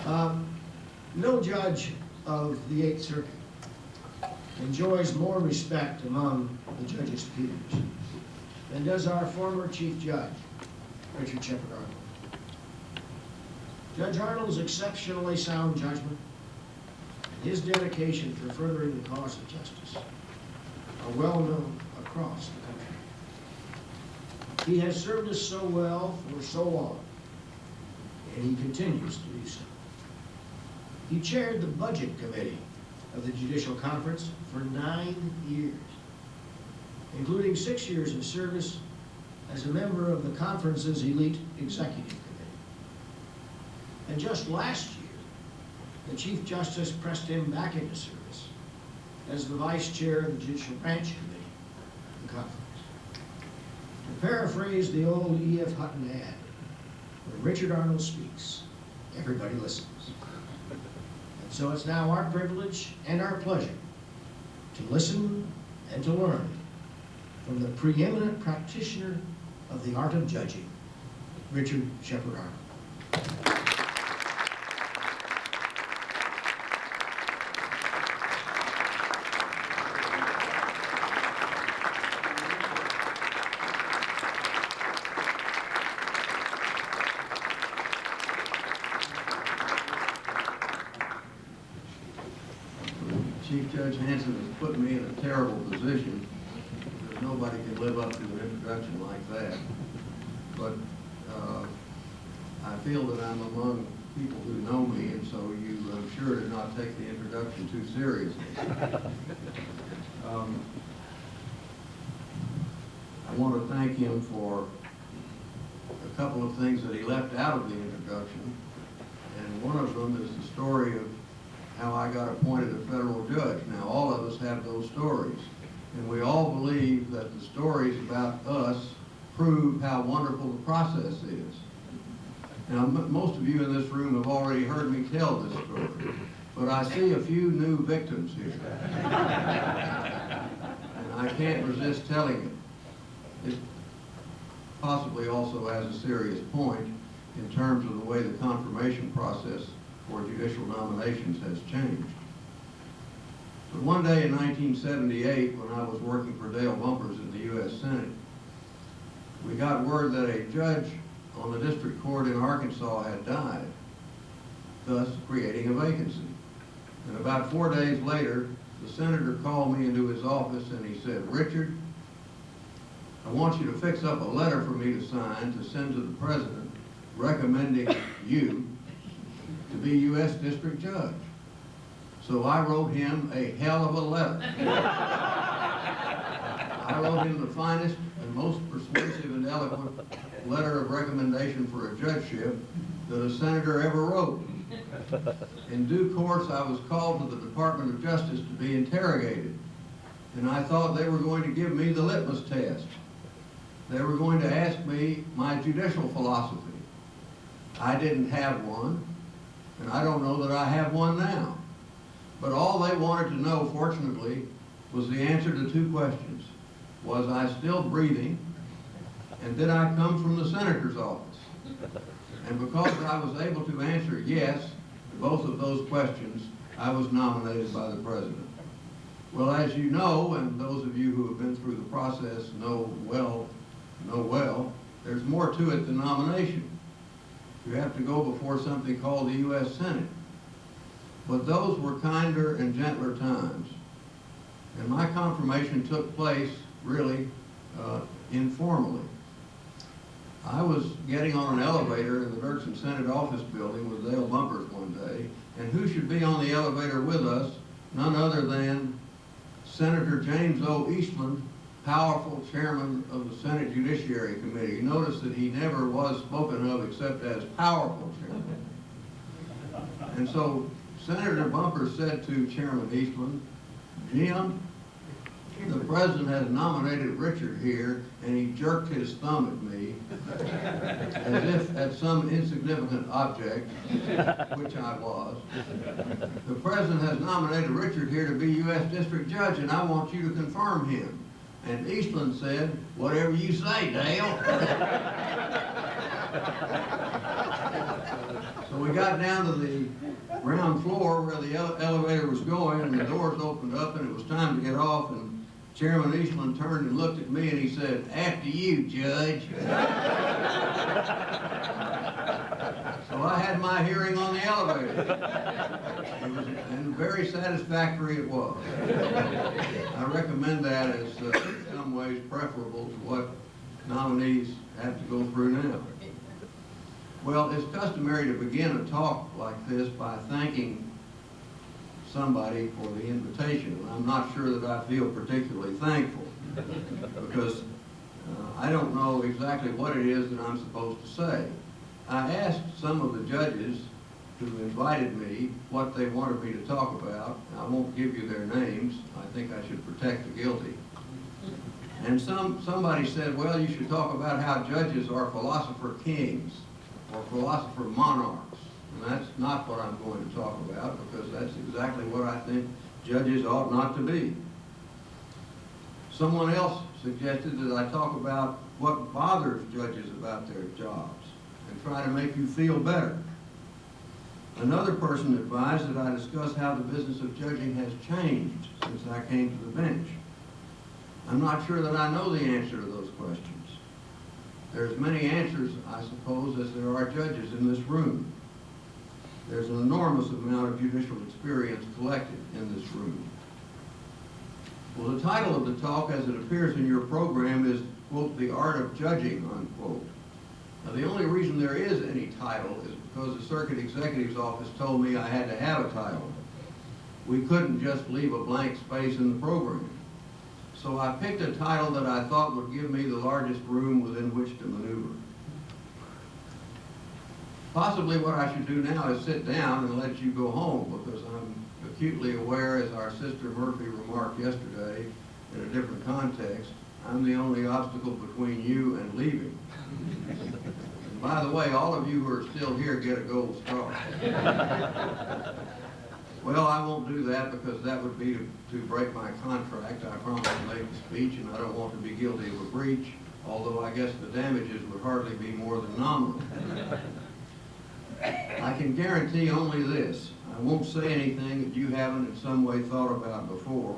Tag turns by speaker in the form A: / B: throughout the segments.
A: No judge of the Eighth Circuit enjoys more respect among the judges' peers than does our former Chief Judge, Richard Shepard Arnold. Judge Arnold's exceptionally sound judgment and his dedication for furthering the cause of justice are well known across the country. He has served us so well for so long, and he continues to do so. He chaired the Budget Committee of the Judicial Conference for 9 years, including 6 years of service as a member of the conference's elite executive committee. And just last year, the Chief Justice pressed him back into service as the Vice Chair of the Judicial Branch Committee of the conference. To paraphrase the old E.F. Hutton ad, when Richard Arnold speaks, everybody listens. And so it's now our privilege and our pleasure to listen and to learn from the preeminent practitioner of the art of judging, Richard Shepard Arnold.
B: Chief Judge Hanson has put me in a terrible position because nobody can live up to an introduction like that. But I feel that I'm among people who know me, and so you, I'm sure, did not take the introduction too seriously. I want to thank him for a couple of things that he left out of the introduction, and one of them is the story of how I got appointed a federal judge. Now, all of us have those stories, and we all believe that the stories about us prove how wonderful the process is. Now, most of you in this room have already heard me tell this story, but I see a few new victims here, and I can't resist telling it. It possibly also has a serious point in terms of the way the confirmation process for judicial nominations has changed. But one day in 1978, when I was working for Dale Bumpers in the U.S. Senate, we got word that a judge on the district court in Arkansas had died, thus creating a vacancy. And about 4 days later, the senator called me into his office and he said, "Richard, I want you to fix up a letter for me to sign to send to the president recommending you to be U.S. District Judge." So I wrote him a hell of a letter. I wrote him the finest and most persuasive and eloquent letter of recommendation for a judgeship that a senator ever wrote. In due course, I was called to the Department of Justice to be interrogated, and I thought they were going to give me the litmus test. They were going to ask me my judicial philosophy. I didn't have one, and I don't know that I have one now. But all they wanted to know, fortunately, was the answer to two questions. Was I still breathing? And did I come from the senator's office? And because I was able to answer yes to both of those questions, I was nominated by the president. Well, as you know, and those of you who have been through the process know well, there's more to it than nomination. You have to go before something called the U.S. Senate. But those were kinder and gentler times. And my confirmation took place really informally. I was getting on an elevator in the Dirksen Senate office building with Dale Bumpers one day, and who should be on the elevator with us? None other than Senator James O. Eastland, powerful chairman of the Senate Judiciary Committee. You notice that he never was spoken of except as powerful chairman. And so Senator Bumpers said to Chairman Eastland, "Jim, the president has nominated Richard here," and he jerked his thumb at me as if at some insignificant object, which I was. "The president has nominated Richard here to be U.S. District Judge, and I want you to confirm him." And Eastland said, "Whatever you say, Dale." So we got down to the ground floor where the elevator was going, and the doors opened up, and it was time to get off, and Chairman Eastland turned and looked at me, and he said, "After you, Judge." So I had my hearing on the elevator. And very satisfactory it was. I recommend that as in some ways preferable to what nominees have to go through now. Well, it's customary to begin a talk like this by thanking somebody for the invitation. And I'm not sure that I feel particularly thankful because I don't know exactly what it is that I'm supposed to say. I asked some of the judges who invited me what they wanted me to talk about. I won't give you their names. I think I should protect the guilty. And somebody said, well, you should talk about how judges are philosopher kings or philosopher monarchs. And that's not what I'm going to talk about, because that's exactly what I think judges ought not to be. Someone else suggested that I talk about what bothers judges about their jobs and try to make you feel better. Another person advised that I discuss how the business of judging has changed since I came to the bench. I'm not sure that I know the answer to those questions. There's as many answers, I suppose, as there are judges in this room. There's an enormous amount of judicial experience collected in this room. Well, the title of the talk, as it appears in your program, is, quote, "The Art of Judging," unquote. Now, the only reason there is any title is because the Circuit Executive's Office told me I had to have a title. We couldn't just leave a blank space in the program. So I picked a title that I thought would give me the largest room within which to maneuver. Possibly what I should do now is sit down and let you go home, because I'm acutely aware, as our sister Murphy remarked yesterday in a different context, I'm the only obstacle between you and leaving. And by the way, all of you who are still here get a gold star. Well, I won't do that, because that would be to break my contract. I promised to make the speech, and I don't want to be guilty of a breach, although I guess the damages would hardly be more than nominal. I can guarantee only this: I won't say anything that you haven't in some way thought about before,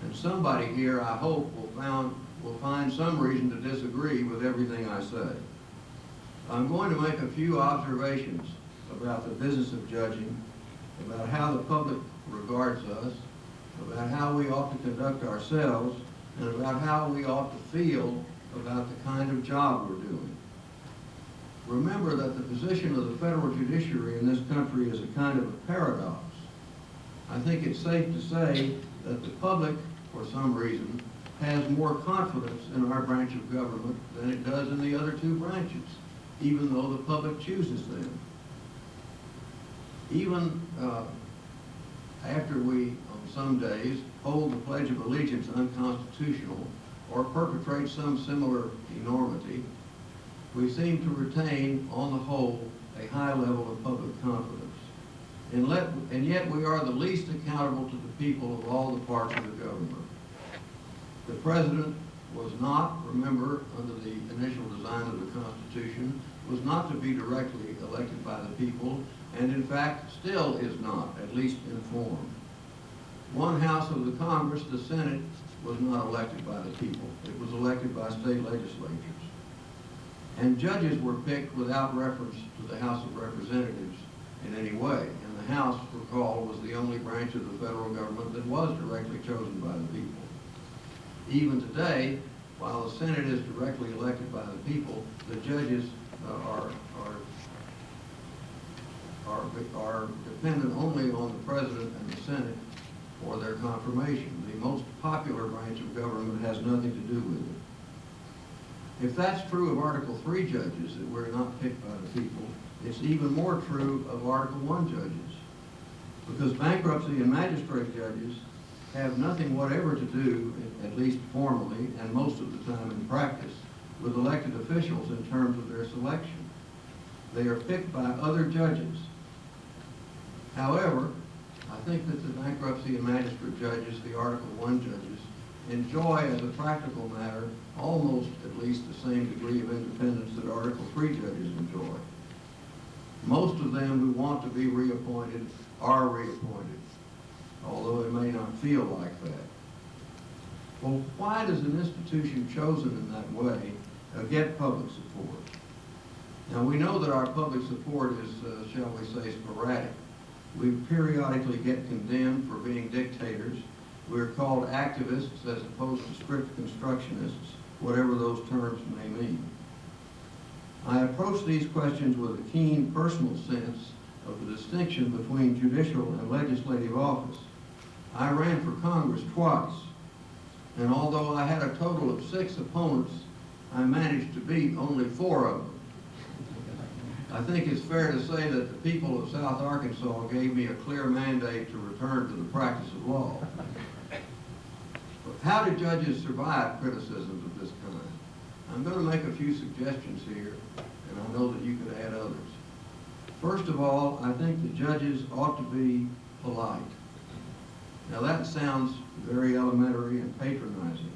B: and somebody here, I hope, will find some reason to disagree with everything I say. I'm going to make a few observations about the business of judging, about how the public regards us, about how we ought to conduct ourselves, and about how we ought to feel about the kind of job we're doing. Remember that the position of the federal judiciary in this country is a kind of a paradox. I think it's safe to say that the public, for some reason, has more confidence in our branch of government than it does in the other two branches, even though the public chooses them. Even after we, on some days, hold the Pledge of Allegiance unconstitutional or perpetrate some similar enormity, we seem to retain, on the whole, a high level of public confidence. And yet we are the least accountable to the people of all the parts of the government. The President was not, remember, under the initial design of the Constitution, was not to be directly elected by the people, and in fact still is not, at least in form. One house of the Congress, the Senate, was not elected by the people. It was elected by state legislatures. And judges were picked without reference to the House of Representatives in any way. And the House, recall, was the only branch of the federal government that was directly chosen by the people. Even today, while the Senate is directly elected by the people, the judges are dependent only on the President and the Senate for their confirmation. The most popular branch of government has nothing to do with it. If that's true of Article III judges, that we're not picked by the people, it's even more true of Article I judges. Because bankruptcy and magistrate judges have nothing whatever to do, at least formally, and most of the time in practice, with elected officials in terms of their selection. They are picked by other judges. However, I think that the bankruptcy and magistrate judges, the Article I judges, enjoy, as a practical matter, almost at least the same degree of independence that Article III judges enjoy. Most of them who want to be reappointed are reappointed, although it may not feel like that. Well, why does an institution chosen in that way get public support? Now, we know that our public support is, shall we say, sporadic. We periodically get condemned for being dictators. We're called activists as opposed to strict constructionists, whatever those terms may mean. I approach these questions with a keen personal sense of the distinction between judicial and legislative office. I ran for Congress twice, and although I had a total of 6 opponents, I managed to beat only 4 of them. I think it's fair to say that the people of South Arkansas gave me a clear mandate to return to the practice of law. But how do judges survive criticisms of this kind? I'm going to make a few suggestions here, and I know that you could add others. First of all, I think the judges ought to be polite. Now that sounds very elementary and patronizing,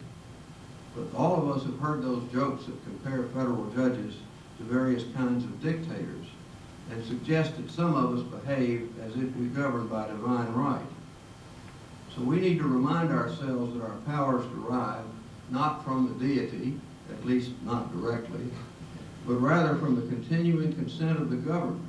B: but all of us have heard those jokes that compare federal judges to various kinds of dictators and suggest that some of us behave as if we govern by divine right. So we need to remind ourselves that our powers derive not from the deity, at least not directly, but rather from the continuing consent of the government.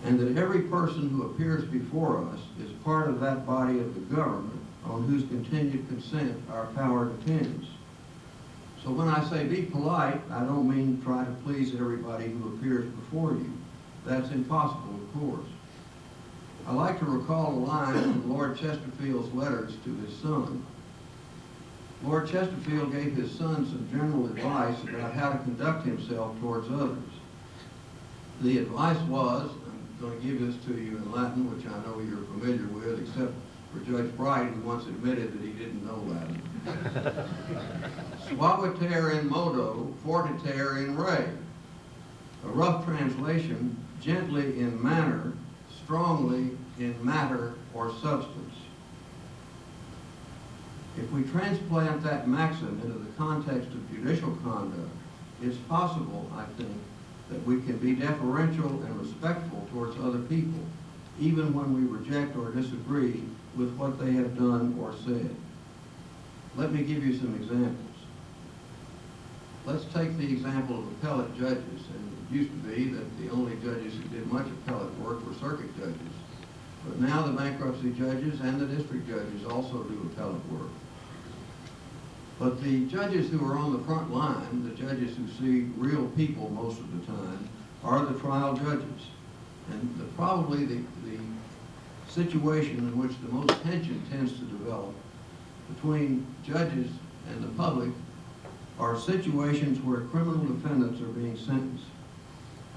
B: And that every person who appears before us is part of that body of the government on whose continued consent our power depends. So when I say be polite, I don't mean try to please everybody who appears before you. That's impossible, of course. I like to recall a line from Lord Chesterfield's letters to his son. Lord Chesterfield gave his son some general advice about how to conduct himself towards others. The advice was, I'm going to give this to you in Latin, which I know you're familiar with, except for Judge Bright, who once admitted that he didn't know Latin. Suaviter in modo, fortiter in re. A rough translation, gently in manner, strongly in matter or substance. If we transplant that maxim into the context of judicial conduct, it's possible, I think, that we can be deferential and respectful towards other people, even when we reject or disagree with what they have done or said. Let me give you some examples. Let's take the example of appellate judges. And it used to be that the only judges who did much appellate work were circuit judges. But now the bankruptcy judges and the district judges also do appellate work. But the judges who are on the front line, the judges who see real people most of the time, are the trial judges. And probably the situation in which the most tension tends to develop between judges and the public are situations where criminal defendants are being sentenced.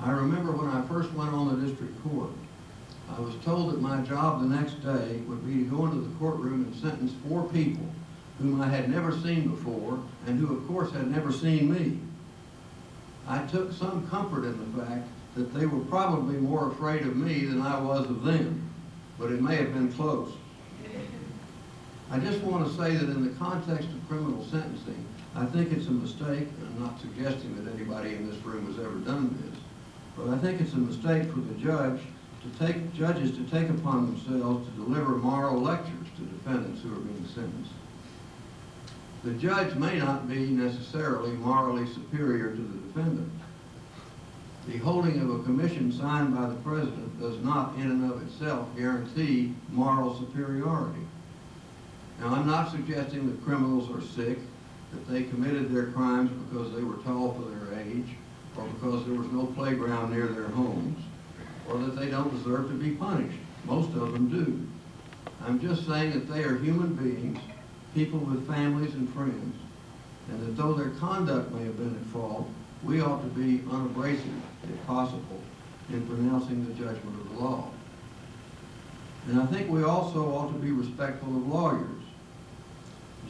B: I remember when I first went on the district court, I was told that my job the next day would be to go into the courtroom and sentence 4 people whom I had never seen before and who, of course, had never seen me. I took some comfort in the fact that they were probably more afraid of me than I was of them, but it may have been close. I just want to say that in the context of criminal sentencing, I think it's a mistake, and I'm not suggesting that anybody in this room has ever done this, but I think it's a mistake for the judges to take upon themselves to deliver moral lectures to defendants who are being sentenced. The judge may not be necessarily morally superior to the defendant. The holding of a commission signed by the president does not in and of itself guarantee moral superiority. Now, I'm not suggesting that criminals are sick, that they committed their crimes because they were tall for their age, or because there was no playground near their homes, or that they don't deserve to be punished. Most of them do. I'm just saying that they are human beings, people with families and friends, and that though their conduct may have been at fault, we ought to be unabrasive, if possible, in pronouncing the judgment of the law. And I think we also ought to be respectful of lawyers.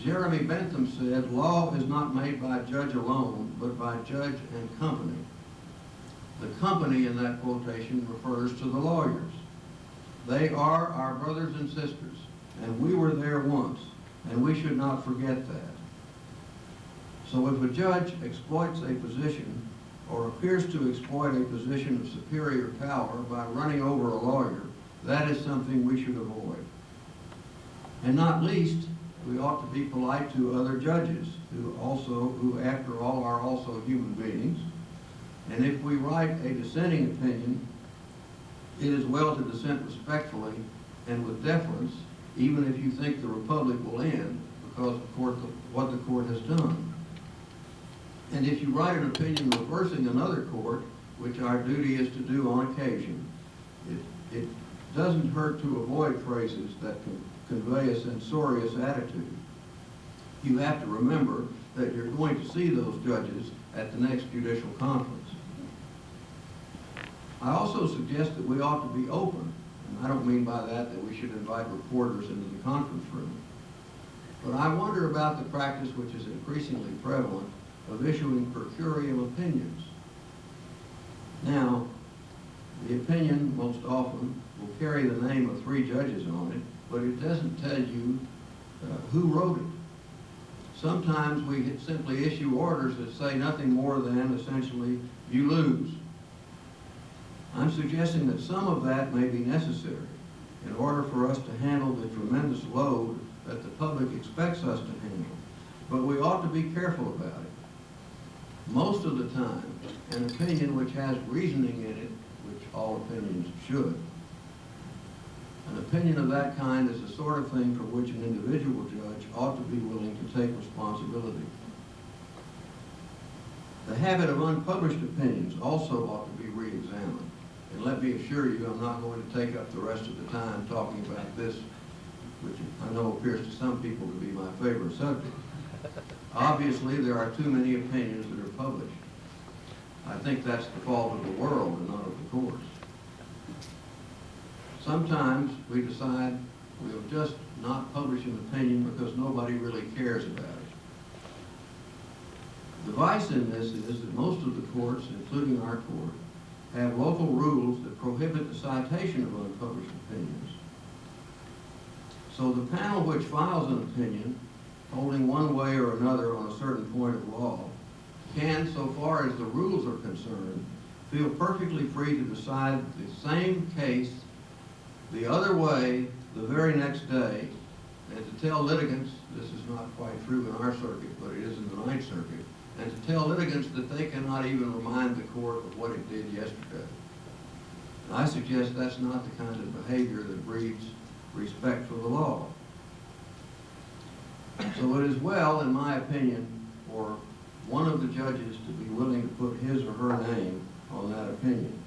B: Jeremy Bentham said, law is not made by a judge alone, but by judge and company. The company in that quotation refers to the lawyers. They are our brothers and sisters, and we were there once, and we should not forget that. So if a judge exploits a position or appears to exploit a position of superior power by running over a lawyer, that is something we should avoid. And not least, we ought to be polite to other judges who after all are also human beings. And if we write a dissenting opinion, it is well to dissent respectfully and with deference, even if you think the republic will end because of what the court has done. And if you write an opinion reversing another court, which our duty is to do on occasion, it doesn't hurt to avoid phrases that can convey a censorious attitude. You have to remember that you're going to see those judges at the next judicial conference. I also suggest that we ought to be open, and I don't mean by that we should invite reporters into the conference room. But I wonder about the practice, which is increasingly prevalent, of issuing per curiam opinions. Now, the opinion most often will carry the name of 3 judges on it, but it doesn't tell you who wrote it. Sometimes we simply issue orders that say nothing more than, essentially, you lose. I'm suggesting that some of that may be necessary in order for us to handle the tremendous load that the public expects us to handle. But we ought to be careful about it. Most of the time, an opinion which has reasoning in it, which all opinions should, an opinion of that kind is the sort of thing for which an individual judge ought to be willing to take responsibility. The habit of unpublished opinions also ought to be re-examined. And let me assure you, I'm not going to take up the rest of the time talking about this, which I know appears to some people to be my favorite subject. Obviously, there are too many opinions that are published. I think that's the fault of the world and not of the courts. Sometimes we decide we'll just not publish an opinion because nobody really cares about it. The vice in this is that most of the courts, including our court, have local rules that prohibit the citation of unpublished opinions. So the panel which files an opinion, holding one way or another on a certain point of law, can, so far as the rules are concerned, feel perfectly free to decide the same case the other way the very next day, and to tell litigants, this is not quite true in our circuit, but it is in the Ninth Circuit, and to tell litigants that they cannot even remind the court of what it did yesterday. I suggest that's not the kind of behavior that breeds respect for the law. So it is well, in my opinion, for one of the judges to be willing to put his or her name on that opinion.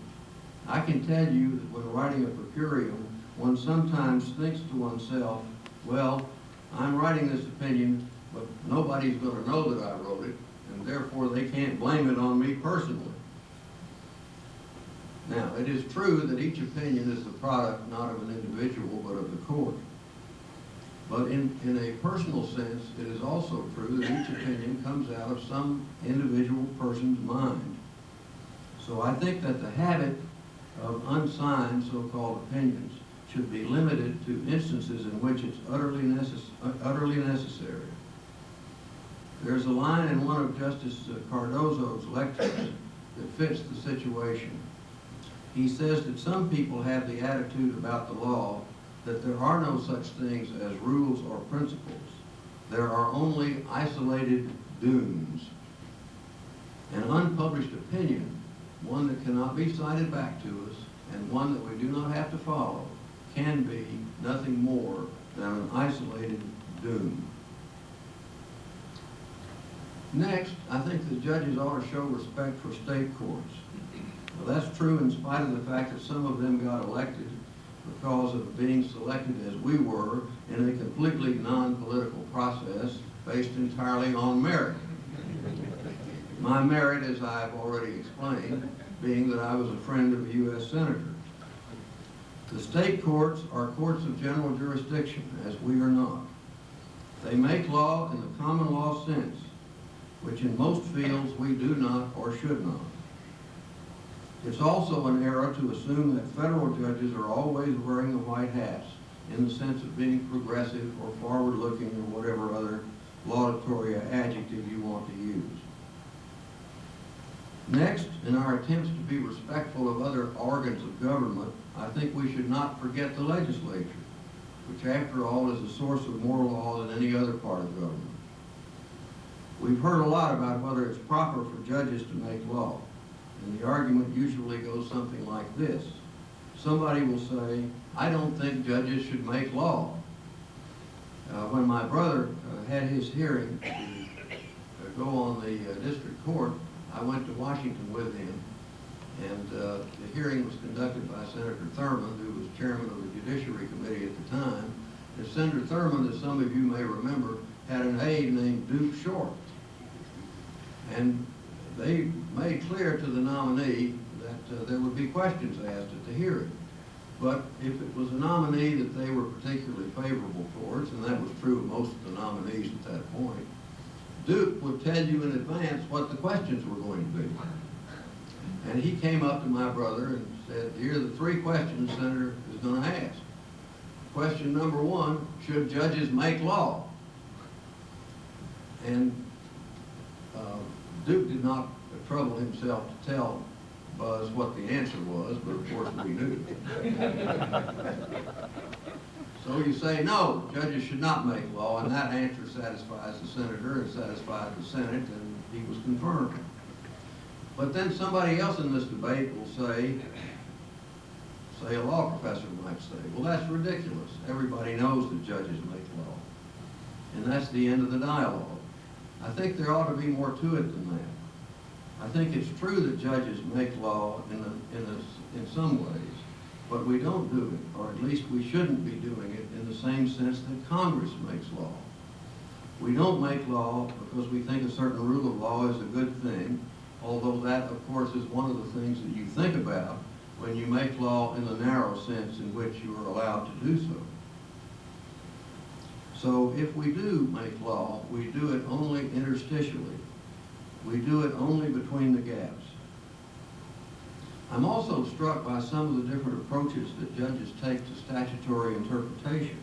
B: I can tell you that when writing a per curiam, one sometimes thinks to oneself, well, I'm writing this opinion, but nobody's going to know that I wrote it, and therefore they can't blame it on me personally. Now, it is true that each opinion is the product not of an individual, but of the court. But in a personal sense, it is also true that each opinion comes out of some individual person's mind. So I think that the habit of unsigned so-called opinions should be limited to instances in which it's utterly necessary. There's a line in one of Justice Cardozo's lectures that fits the situation. He says that some people have the attitude about the law that there are no such things as rules or principles. There are only isolated dooms. An unpublished opinion, one that cannot be cited back to us, and one that we do not have to follow, can be nothing more than an isolated doom. Next, I think the judges ought to show respect for state courts. Well, that's true in spite of the fact that some of them got elected because of being selected as we were in a completely non-political process based entirely on merit. My merit, as I've already explained, being that I was a friend of a U.S. Senator. The state courts are courts of general jurisdiction, as we are not. They make law in the common law sense, which in most fields we do not or should not. It's also an error to assume that federal judges are always wearing the white hats in the sense of being progressive or forward-looking or whatever other laudatory adjective you want to use. Next, in our attempts to be respectful of other organs of government, I think we should not forget the legislature, which after all is a source of more law than any other part of government. We've heard a lot about whether it's proper for judges to make law, and the argument usually goes something like this. Somebody will say, I don't think judges should make law. When my brother had his hearing to go on the district court, I went to Washington with him, and the hearing was conducted by Senator Thurmond, who was chairman of the Judiciary Committee at the time. And Senator Thurmond, as some of you may remember, had an aide named Duke Short. And they made clear to the nominee that there would be questions asked at the hearing. But if it was a nominee that they were particularly favorable towards, and that was true of most of the nominees at that point, Duke would tell you in advance what the questions were going to be. And he came up to my brother and said, here are the 3 questions the senator is going to ask. Question number 1, should judges make law? And Duke did not trouble himself to tell Buzz what the answer was, but of course we knew. So you say, no, judges should not make law, and that answer satisfies the senator and satisfies the Senate, and he was confirmed. But then somebody else in this debate will say a law professor might say, well, that's ridiculous. Everybody knows that judges make law. And that's the end of the dialogue. I think there ought to be more to it than that. I think it's true that judges make law in some ways, but we don't do it, or at least we shouldn't be doing it in the same sense that Congress makes law. We don't make law because we think a certain rule of law is a good thing, although that, of course, is one of the things that you think about when you make law in the narrow sense in which you are allowed to do so. So if we do make law, we do it only interstitially. We do it only between the gaps. I'm also struck by some of the different approaches that judges take to statutory interpretation.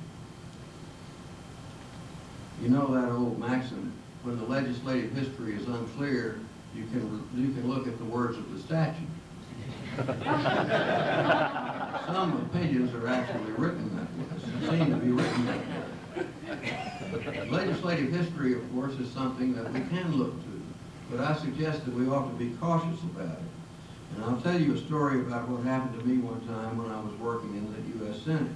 B: You know that old maxim, when the legislative history is unclear, you can look at the words of the statute. Some opinions are actually written that way, seem to be written that way. Legislative history, of course, is something that we can look to, but I suggest that we ought to be cautious about it. And I'll tell you a story about what happened to me one time when I was working in the U.S. Senate.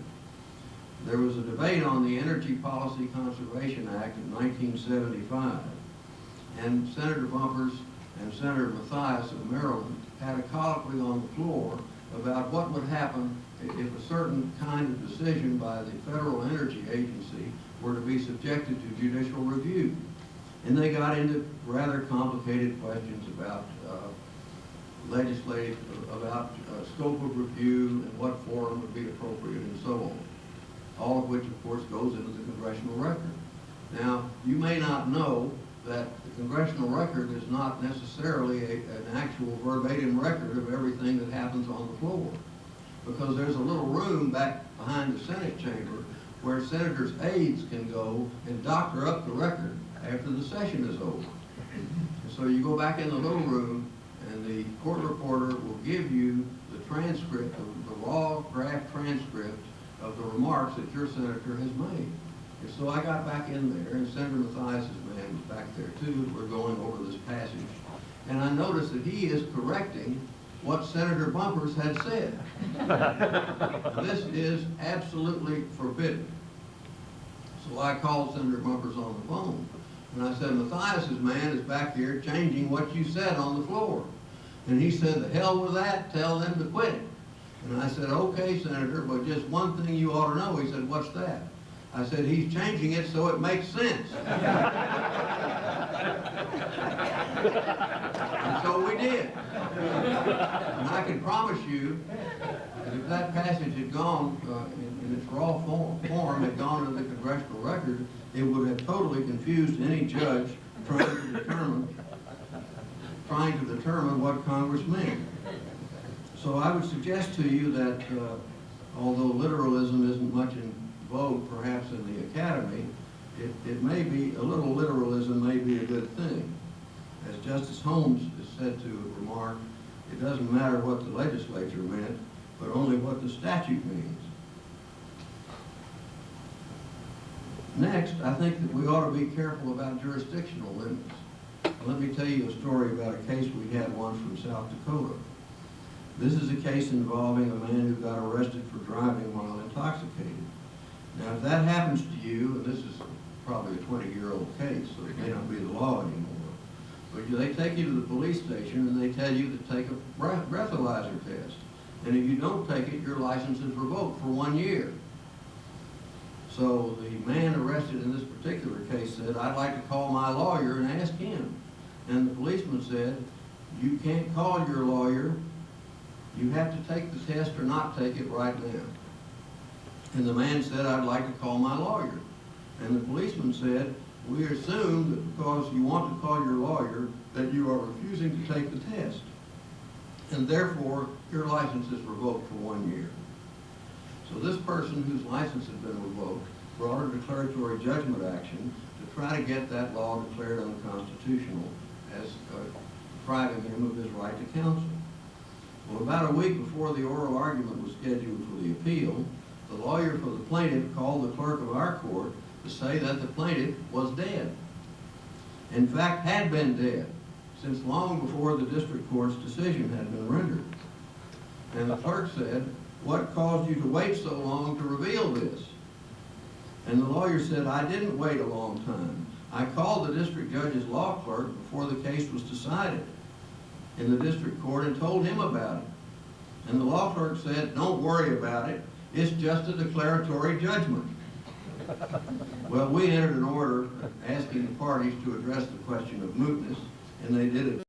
B: There was a debate on the Energy Policy Conservation Act of 1975, and Senator Bumpers and Senator Mathias of Maryland had a colloquy on the floor about what would happen if a certain kind of decision by the Federal Energy Agency were to be subjected to judicial review. And they got into rather complicated questions about scope of review and what forum would be appropriate and so on. All of which, of course, goes into the congressional record. Now, you may not know that the congressional record is not necessarily an actual verbatim record of everything that happens on the floor, because there's a little room back behind the Senate chamber where senators' aides can go and doctor up the record after the session is over. And so you go back in the little room, and the court reporter will give you the transcript, the raw draft transcript of the remarks that your senator has made. And so I got back in there, and Senator Mathias' man was back there too. We're going over this passage. And I noticed that he is correcting what Senator Bumpers had said. This is absolutely forbidden. So I called Senator Bumpers on the phone. And I said, Mathias' man is back here changing what you said on the floor. And he said, the hell with that, tell them to quit it. And I said, okay, Senator, but just one thing you ought to know. He said, what's that? I said, he's changing it so it makes sense. And so we did. And I can promise you that if that passage had gone in its raw form, had gone into the congressional record, it would have totally confused any judge trying to determine what Congress meant. So I would suggest to you that although literalism isn't much in vogue perhaps in the academy, it may be, a little literalism may be a good thing. As Justice Holmes is said to remark, it doesn't matter what the legislature meant, but only what the statute means. Next, I think that we ought to be careful about jurisdictional limits. Let me tell you a story about a case we had once from South Dakota. This is a case involving a man who got arrested for driving while intoxicated. Now, if that happens to you, and this is probably a 20-year-old case, so it may not be the law anymore, but they take you to the police station and they tell you to take a breathalyzer test. And if you don't take it, your license is revoked for 1 year. So the man arrested in this particular case said, I'd like to call my lawyer and ask him. And the policeman said, you can't call your lawyer. You have to take the test or not take it right now. And the man said, I'd like to call my lawyer. And the policeman said, we assume that because you want to call your lawyer, that you are refusing to take the test. And therefore, your license is revoked for 1 year. So this person whose license had been revoked brought a declaratory judgment action to try to get that law declared unconstitutional as depriving him of his right to counsel. Well, about a week before the oral argument was scheduled for the appeal, the lawyer for the plaintiff called the clerk of our court to say that the plaintiff was dead. In fact, had been dead since long before the district court's decision had been rendered. And the clerk said, what caused you to wait so long to reveal this? And the lawyer said, I didn't wait a long time. I called the district judge's law clerk before the case was decided in the district court and told him about it. And the law clerk said, don't worry about it. It's just a declaratory judgment. Well, we entered an order asking the parties to address the question of mootness, and they did it.